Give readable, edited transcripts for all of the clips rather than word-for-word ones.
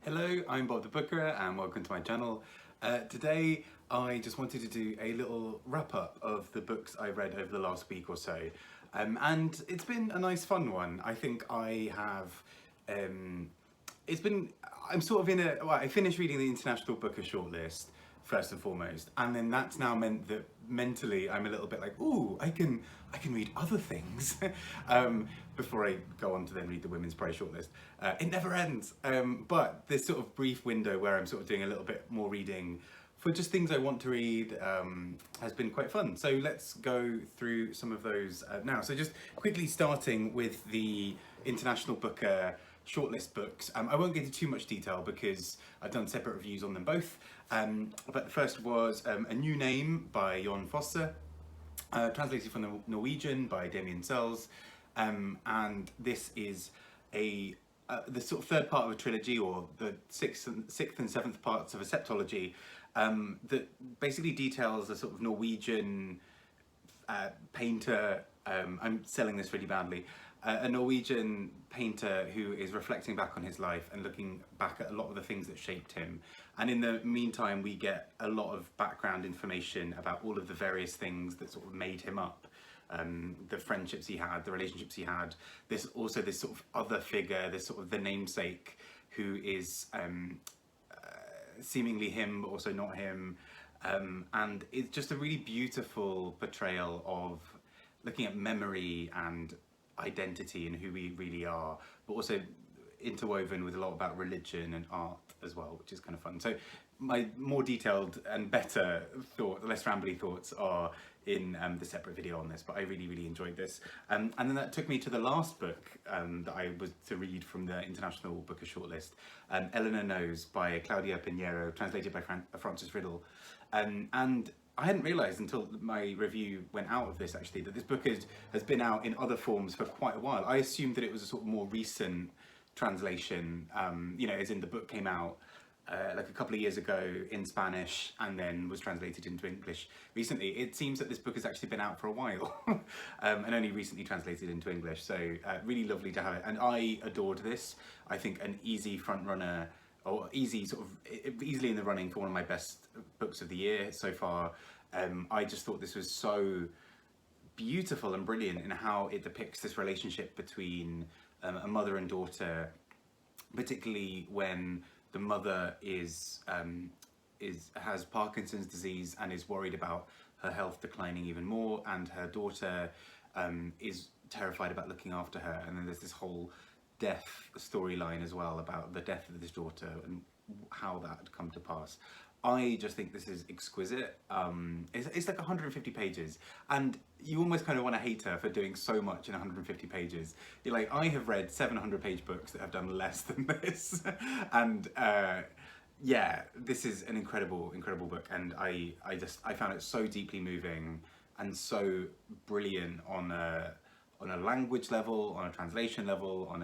Hello, I'm Bob the Booker and welcome to my channel. Today I just wanted to do a little wrap up of the books I read over the last week or so. And it's been a nice fun one. I think I have, I'm sort of in a, well, I finished reading the International Booker shortlist first and foremost, and then that's now meant that mentally I'm a little bit like, ooh, I can read other things before I go on to then read the Women's Prize shortlist. It never ends, but this sort of brief window where I'm sort of doing a little bit more reading for just things I want to read has been quite fun. So let's go through some of those now. So just quickly starting with the International Booker shortlist books. I won't get into too much detail because I've done separate reviews on them both. But the first was A New Name by Fosse, translated from the Norwegian by Damion Searls. And this is the sort of third part of a trilogy, or the sixth and seventh parts of a septology, that basically details a sort of Norwegian painter. I'm selling this really badly. A Norwegian painter who is reflecting back on his life and looking back at a lot of the things that shaped him. And in the meantime, we get a lot of background information about all of the various things that sort of made him up. The friendships he had, the relationships he had. There's also this sort of other figure, this sort of the namesake, who is seemingly him, but also not him. And it's just a really beautiful portrayal of looking at memory and identity and who we really are, but also interwoven with a lot about religion and art as well, which is kind of fun. So my more detailed and better less rambly thoughts are in the separate video on this, but I really enjoyed this. And then that took me to the last book that I was to read from the International Booker shortlist, Elena Knows by Claudia Piñeiro, translated by Francis Riddle. And I hadn't realised until my review went out of this actually that this book has been out in other forms for quite a while. I assumed that it was a sort of more recent translation, you know, as in the book came out like a couple of years ago in Spanish and then was translated into English recently. It seems that this book has actually been out for a while and only recently translated into English. So really lovely to have it. And I adored this. I think an easy front runner, or easily in the running for one of my best books of the year so far. I just thought this was so beautiful and brilliant in how it depicts this relationship between a mother and daughter, particularly when the mother has Parkinson's disease and is worried about her health declining even more, and her daughter is terrified about looking after her. And then there's this whole death storyline as well about the death of this daughter and how that had come to pass. I just think this is exquisite. It's like 150 pages, and you almost kind of want to hate her for doing so much in 150 pages. You're like, I have read 700-page books that have done less than this, and yeah, this is an incredible book, and I found it so deeply moving and so brilliant on a language level, on a translation level, on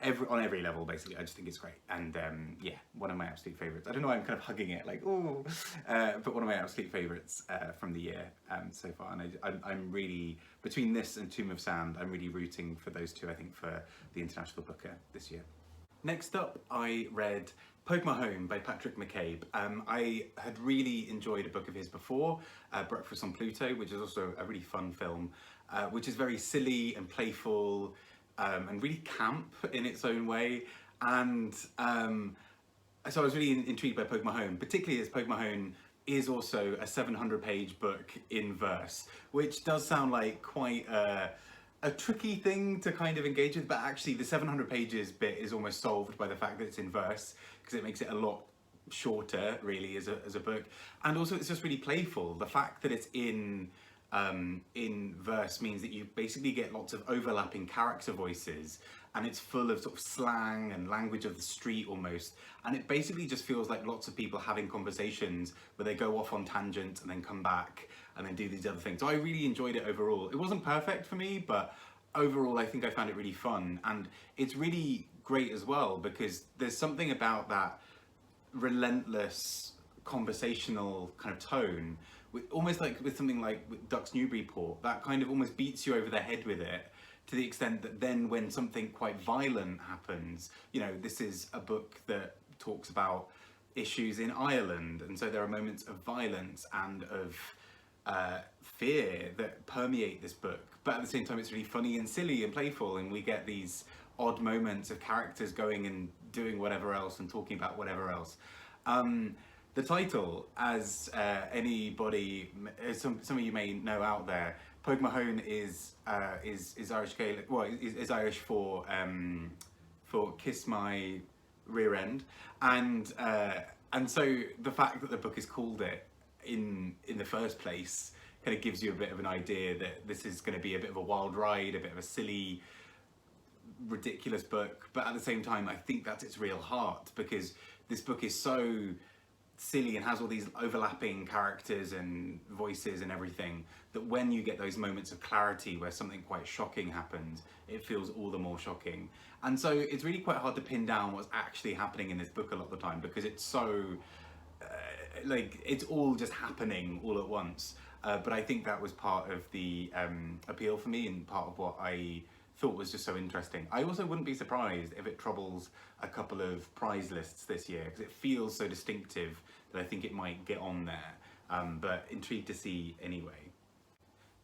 every level basically. I just think it's great, and yeah, one of my absolute favourites. I don't know why I'm kind of hugging it like ooh, but one of my absolute favourites from the year so far. And I'm really, between this and Tomb of Sand, I'm really rooting for those two, I think, for the International Booker this year. Next up, I read Poguemahone by Patrick McCabe. I had really enjoyed a book of his before, Breakfast on Pluto, which is also a really fun film, which is very silly and playful, and really camp in its own way. And so I was really intrigued by Poguemahone, particularly as Poguemahone is also a 700-page book in verse, which does sound like quite a tricky thing to kind of engage with, but actually the 700 pages bit is almost solved by the fact that it's in verse, because it makes it a lot shorter really as a book. And also it's just really playful. The fact that it's in verse means that you basically get lots of overlapping character voices, and it's full of sort of slang and language of the street almost, and it basically just feels like lots of people having conversations where they go off on tangents and then come back and then do these other things. So I really enjoyed it overall. It wasn't perfect for me, but overall I think I found it really fun, and it's really great as well because there's something about that relentless conversational kind of tone, almost like with something like with Ducks Newburyport, that kind of almost beats you over the head with it, to the extent that then when something quite violent happens, you know, this is a book that talks about issues in Ireland, and so there are moments of violence and of fear that permeate this book, but at the same time it's really funny and silly and playful, and we get these odd moments of characters going and doing whatever else and talking about whatever else. The title, as anybody, some of you may know out there, Poguemahone is Irish Gaelic. Well, is Irish for kiss my rear end, and so the fact that the book is called it in the first place kind of gives you a bit of an idea that this is going to be a bit of a wild ride, a bit of a silly, ridiculous book, but at the same time I think that's its real heart, because this book is so silly and has all these overlapping characters and voices and everything, that when you get those moments of clarity where something quite shocking happens, it feels all the more shocking. And so it's really quite hard to pin down what's actually happening in this book a lot of the time, because it's so like it's all just happening all at once. But I think that was part of the appeal for me, and part of what I thought was just so interesting. I also wouldn't be surprised if it troubles a couple of prize lists this year, because it feels so distinctive that I think it might get on there, but intrigued to see anyway.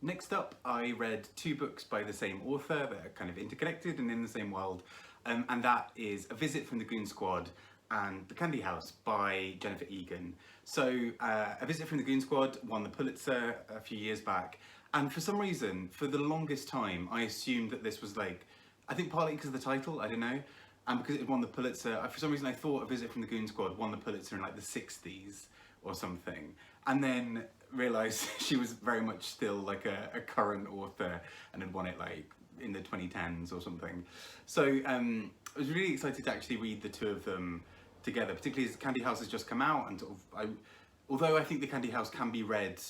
Next up, I read two books by the same author that are kind of interconnected and in the same world, and that is A Visit from the Goon Squad and The Candy House by Jennifer Egan. So A Visit from the Goon Squad won the Pulitzer a few years back, and for some reason, for the longest time, I assumed that this was like, I think partly because of the title, I don't know, and because it won the Pulitzer, for some reason I thought A Visit from the Goon Squad won the Pulitzer in like the 60s or something, and then realised she was very much still like a current author and had won it like in the 2010s or something. So I was really excited to actually read the two of them together, particularly as Candy House has just come out, and sort of, although I think the Candy House can be read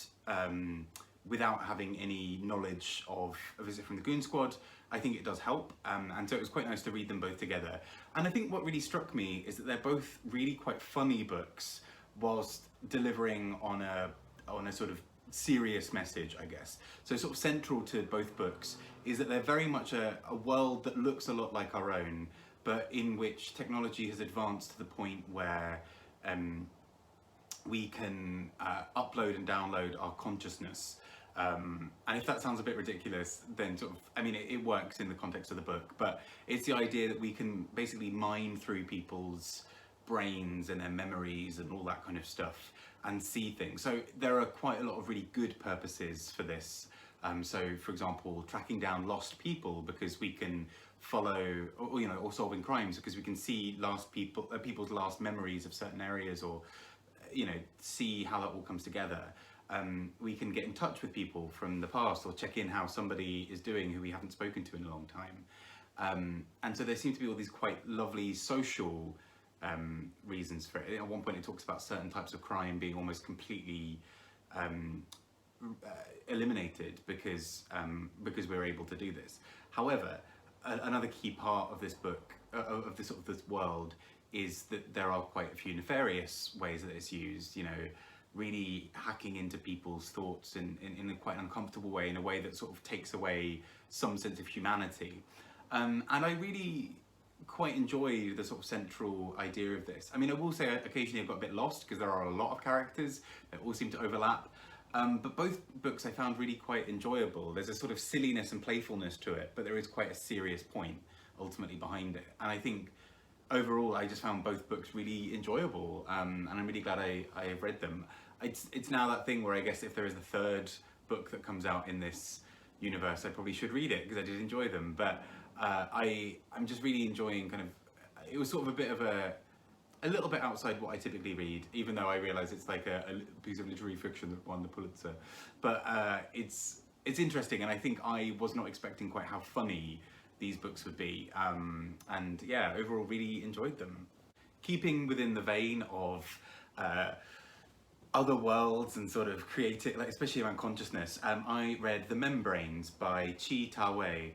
without having any knowledge of A Visit from the Goon Squad, I think it does help, and so it was quite nice to read them both together. And I think what really struck me is that they're both really quite funny books, whilst delivering on a sort of serious message, I guess. So sort of central to both books is that they're very much a world that looks a lot like our own, but in which technology has advanced to the point where we can upload and download our consciousness. And if that sounds a bit ridiculous, then sort of, I mean, it works in the context of the book, but it's the idea that we can basically mine through people's brains and their memories and all that kind of stuff and see things. So there are quite a lot of really good purposes for this. So for example, tracking down lost people, because we can follow, or, you know, or solving crimes because we can see people's last memories of certain areas, or, you know, see how that all comes together. We can get in touch with people from the past, or check in how somebody is doing who we haven't spoken to in a long time. And so there seem to be all these quite lovely social reasons for it. At one point it talks about certain types of crime being almost completely eliminated because we're able to do this. However, another key part of this book, of this sort of this world, is that there are quite a few nefarious ways that it's used. You know, really hacking into people's thoughts in a quite uncomfortable way, in a way that sort of takes away some sense of humanity. And I really quite enjoy the sort of central idea of this. I mean, I will say occasionally I got a bit lost because there are a lot of characters that all seem to overlap. But both books I found really quite enjoyable. There's a sort of silliness and playfulness to it, but there is quite a serious point ultimately behind it. And I think overall I just found both books really enjoyable, and I'm really glad I have read them. It's now that thing where I guess if there is a third book that comes out in this universe, I probably should read it because I did enjoy them. But I'm just really enjoying kind of, it was sort of a bit of a little bit outside what I typically read, even though I realise it's like a piece of literary fiction that won the Pulitzer. But it's interesting, and I think I was not expecting quite how funny these books would be. And yeah, overall really enjoyed them. Keeping within the vein of other worlds and sort of creative, like especially around consciousness, I read The Membranes by Ta-Wei.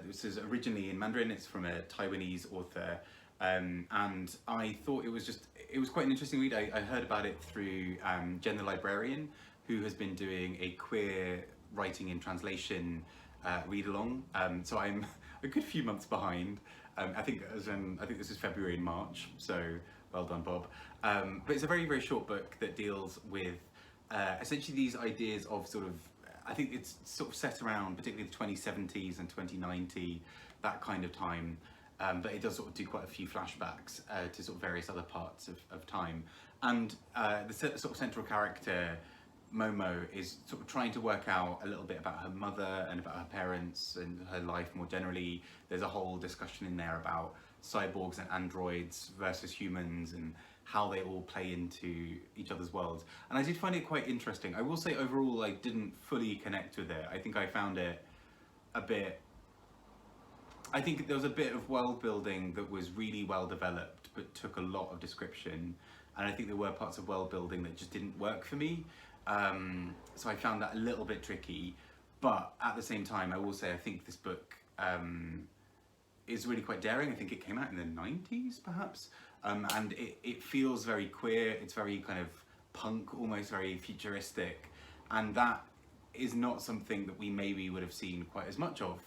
This is originally in Mandarin, it's from a Taiwanese author. And I thought it was quite an interesting read. I heard about it through Jen the Librarian, who has been doing a queer writing in translation read along. So I'm a good few months behind. I think this is February and March, so well done, Bob. But it's a very, very short book that deals with essentially these ideas of sort of, I think it's sort of set around particularly the 2070s and 2090, that kind of time. But it does sort of do quite a few flashbacks to sort of various other parts of time. And the sort of central character, Momo, is sort of trying to work out a little bit about her mother and about her parents and her life more generally. There's a whole discussion in there about cyborgs and androids versus humans and how they all play into each other's worlds. And I did find it quite interesting. I will say overall I didn't fully connect with it. I think I found it a bit... I think there was a bit of world building that was really well developed but took a lot of description. And I think there were parts of world building that just didn't work for me. So I found that a little bit tricky, but at the same time, I will say I think this book is really quite daring. I think it came out in the 90s, perhaps, and it feels very queer. It's very kind of punk, almost very futuristic, and that is not something that we maybe would have seen quite as much of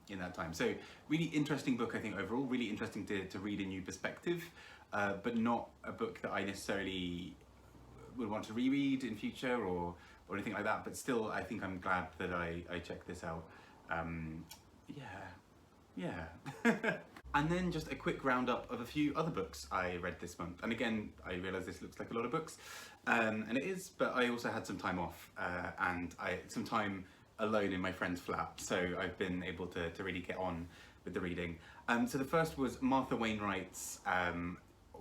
in that time. So really interesting book, I think, overall. Really interesting to read a new perspective, but not a book that I necessarily would want to reread in future or anything like that, but still I think I'm glad that I checked this out. Yeah. And then just a quick roundup of a few other books I read this month. And again, I realise this looks like a lot of books, and it is, but I also had some time off and some time alone in my friend's flat, so I've been able to really get on with the reading. So the first was Martha Wainwright's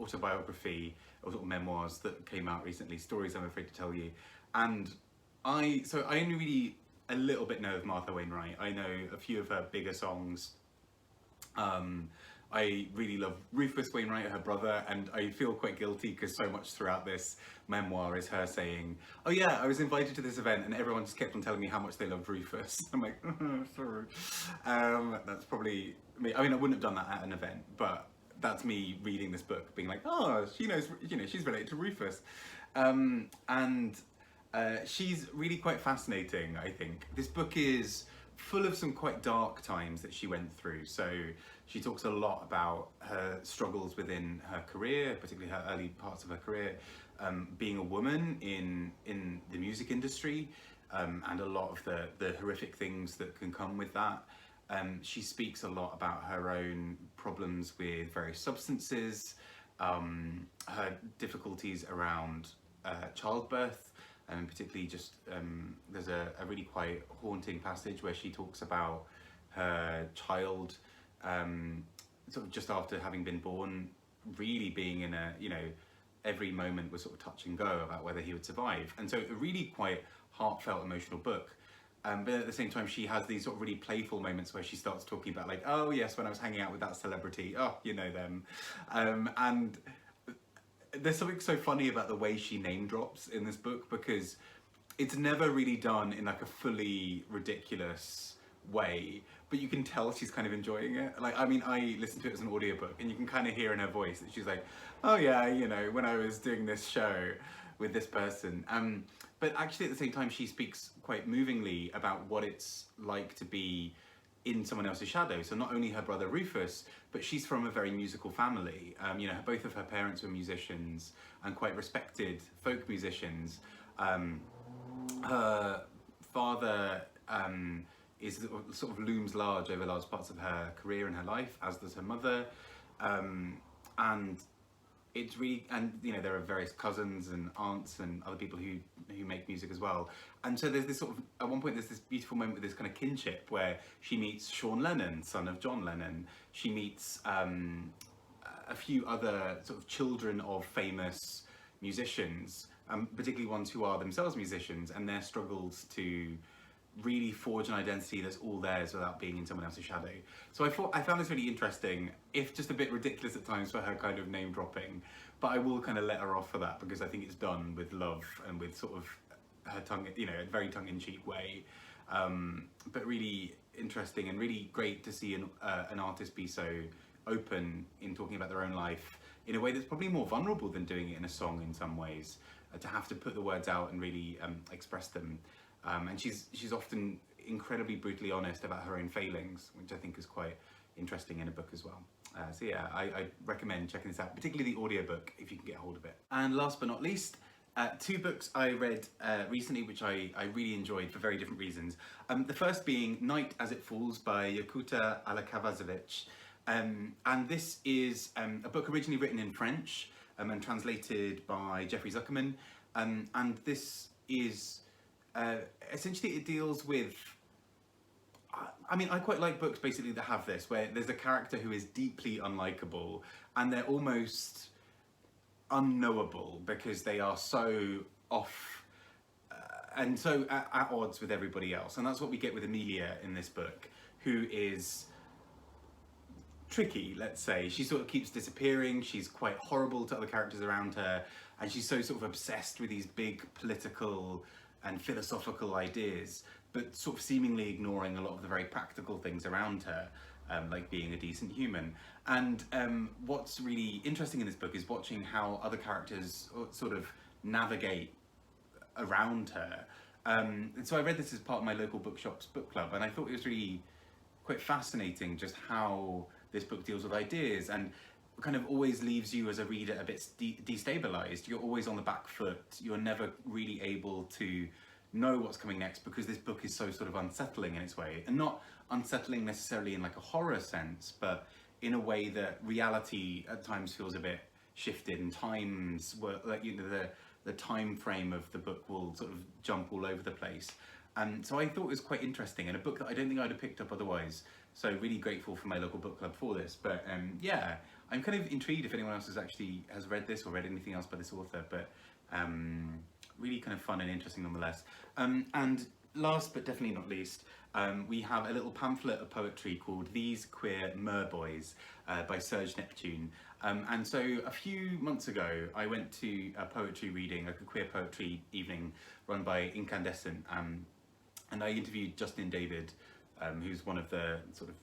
autobiography, or sort of memoirs, that came out recently, Stories I'm Afraid to Tell You. And I only really a little bit know of Martha Wainwright. I know a few of her bigger songs. I really love Rufus Wainwright, her brother, and I feel quite guilty because so much throughout this memoir is her saying, oh yeah, I was invited to this event and everyone just kept on telling me how much they loved Rufus. I'm like, oh, sorry. That's probably me. I mean, I wouldn't have done that at an event, but that's me reading this book being like, oh, she knows, she's related to Rufus. And she's really quite fascinating, I think. This book is full of some quite dark times that she went through. So she talks a lot about her struggles within her career, particularly her early parts of her career, being a woman in the music industry, and a lot of the horrific things that can come with that. She speaks a lot about her own problems with various substances, her difficulties around childbirth, and particularly just there's a really quite haunting passage where she talks about her child sort of just after having been born really being in a, every moment was sort of touch and go about whether he would survive. And so a really quite heartfelt, emotional book. But at the same time, she has these sort of really playful moments where she starts talking about like, oh yes, when I was hanging out with that celebrity, oh, you know them. And there's something so funny about the way she name drops in this book, because it's never really done in like a fully ridiculous way, but you can tell she's kind of enjoying it. Like, I mean, I listened to it as an audiobook and you can kind of hear in her voice that she's like, oh yeah, when I was doing this show with this person. But actually at the same time, she speaks quite movingly about what it's like to be in someone else's shadow. So not only her brother Rufus, but she's from a very musical family. Both of her parents were musicians and quite respected folk musicians. Her father is sort of looms large over large parts of her career and her life, as does her mother. And it's really, and there are various cousins and aunts and other people who make music as well. And so there's this sort of, at one point there's this beautiful moment with this kind of kinship where she meets Sean Lennon, son of John Lennon. She meets a few other sort of children of famous musicians, particularly ones who are themselves musicians, and their struggles to really forge an identity that's all theirs without being in someone else's shadow. So I found this really interesting, if just a bit ridiculous at times for her kind of name dropping, but I will kind of let her off for that because I think it's done with love and with sort of her tongue, a very tongue-in-cheek way. But really interesting and really great to see an artist be so open in talking about their own life in a way that's probably more vulnerable than doing it in a song in some ways, to have to put the words out and really express them. And she's often incredibly brutally honest about her own failings, which I think is quite interesting in a book as well. So yeah, I recommend checking this out, particularly the audiobook if you can get hold of it. And last but not least, two books I read recently which I really enjoyed for very different reasons. The first being Night as It Falls by Jakuta Alikavazovic. And this is a book originally written in French and translated by Jeffrey Zuckerman. And this is, essentially it deals with, I mean, I quite like books basically that have this, where there's a character who is deeply unlikable and they're almost unknowable because they are so off and so at odds with everybody else. And that's what we get with Amelia in this book, who is tricky, let's say. She sort of keeps disappearing, she's quite horrible to other characters around her, and she's so sort of obsessed with these big political and philosophical ideas, but sort of seemingly ignoring a lot of the very practical things around her, like being a decent human. And what's really interesting in this book is watching how other characters sort of navigate around her. So I read this as part of my local bookshop's book club, and I thought it was really quite fascinating just how this book deals with ideas and kind of always leaves you as a reader a bit destabilized. You're always on the back foot. You're never really able to know what's coming next because this book is so sort of unsettling in its way, and not unsettling necessarily in like a horror sense, but in a way that reality at times feels a bit shifted, and times were like, you know, the time frame of the book will sort of jump all over the place. And so I thought it was quite interesting, and a book that I don't think I'd have picked up otherwise. So really grateful for my local book club for this. But yeah, I'm kind of intrigued if anyone else has read this or read anything else by this author, but really kind of fun and interesting nonetheless. And last but definitely not least, we have a little pamphlet of poetry called These Queer Merboys by Serge Neptune. And so a few months ago, I went to a poetry reading, like a queer poetry evening run by Incandescent, and I interviewed Justin David, who's one of the sort of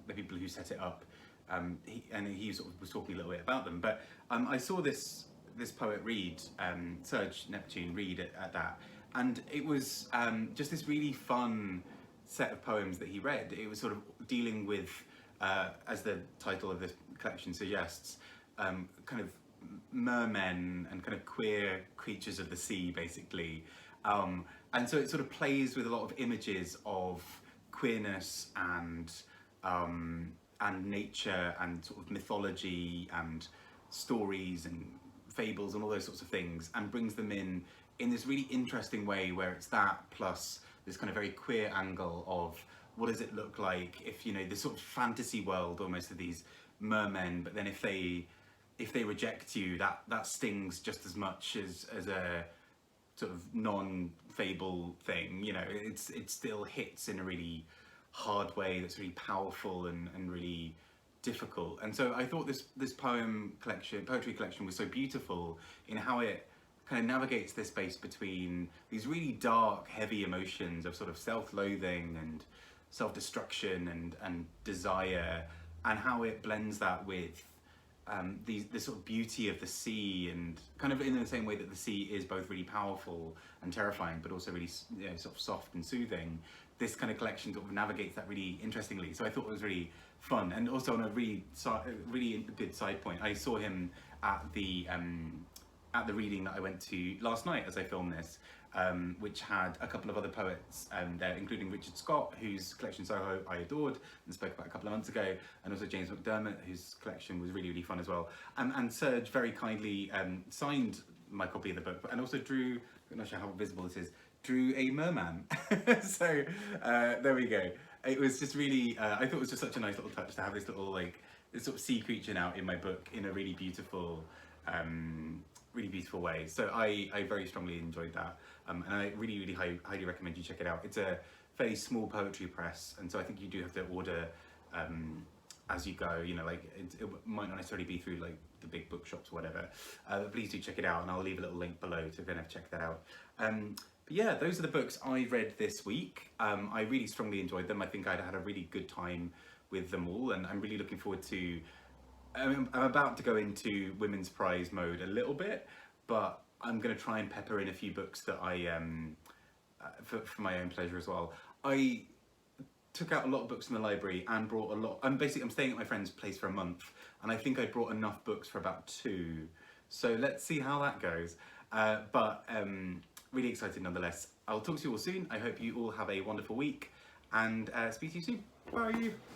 the people who set it up. He sort of was talking a little bit about them. But I saw this poet read, Serge Neptune read at that, and it was just this really fun set of poems that he read. It was sort of dealing with, as the title of this collection suggests, kind of mermen and kind of queer creatures of the sea, basically. And so it sort of plays with a lot of images of queerness and nature and sort of mythology and stories and fables and all those sorts of things, and brings them in this really interesting way where it's that plus this kind of very queer angle of what does it look like if, you know, this sort of fantasy world almost of these mermen, but then if they reject you, that stings just as much as a sort of non-fable thing, you know. It still hits in a really hard way that's really powerful and really difficult. And so I thought this poetry collection was so beautiful in how it kind of navigates this space between these really dark, heavy emotions of sort of self-loathing and self-destruction and desire, and how it blends that with the sort of beauty of the sea, and kind of in the same way that the sea is both really powerful and terrifying, but also really, you know, sort of soft and soothing. This kind of collection sort of navigates that really interestingly. So I thought it was really fun. And also on a really good side point, I saw him at the reading that I went to last night as I filmed this, which had a couple of other poets there, including Richard Scott, whose collection Soho I adored and spoke about a couple of months ago, and also James McDermott, whose collection was really, really fun as well. And Serge very kindly signed my copy of the book, and also drew, I'm not sure how visible this is, drew a merman. So there we go. It was just really, I thought it was just such a nice little touch to have this little, like, this sort of sea creature now in my book in a really beautiful way. So I very strongly enjoyed that, and I really, really highly recommend you check it out. It's a fairly small poetry press, and so I think you do have to order as you go, you know, like it might not necessarily be through like the big bookshops or whatever, but please do check it out, and I'll leave a little link below to kind of check that out. But yeah, those are the books I read this week. I really strongly enjoyed them. I think I'd had a really good time with them all, and I'm really looking forward to, I'm about to go into Women's Prize mode a little bit, but I'm going to try and pepper in a few books that I, for my own pleasure as well. I took out a lot of books from the library and brought a lot. I'm staying at my friend's place for a month, and I think I brought enough books for about 2. So let's see how that goes. But really excited nonetheless. I'll talk to you all soon. I hope you all have a wonderful week, and speak to you soon. Bye.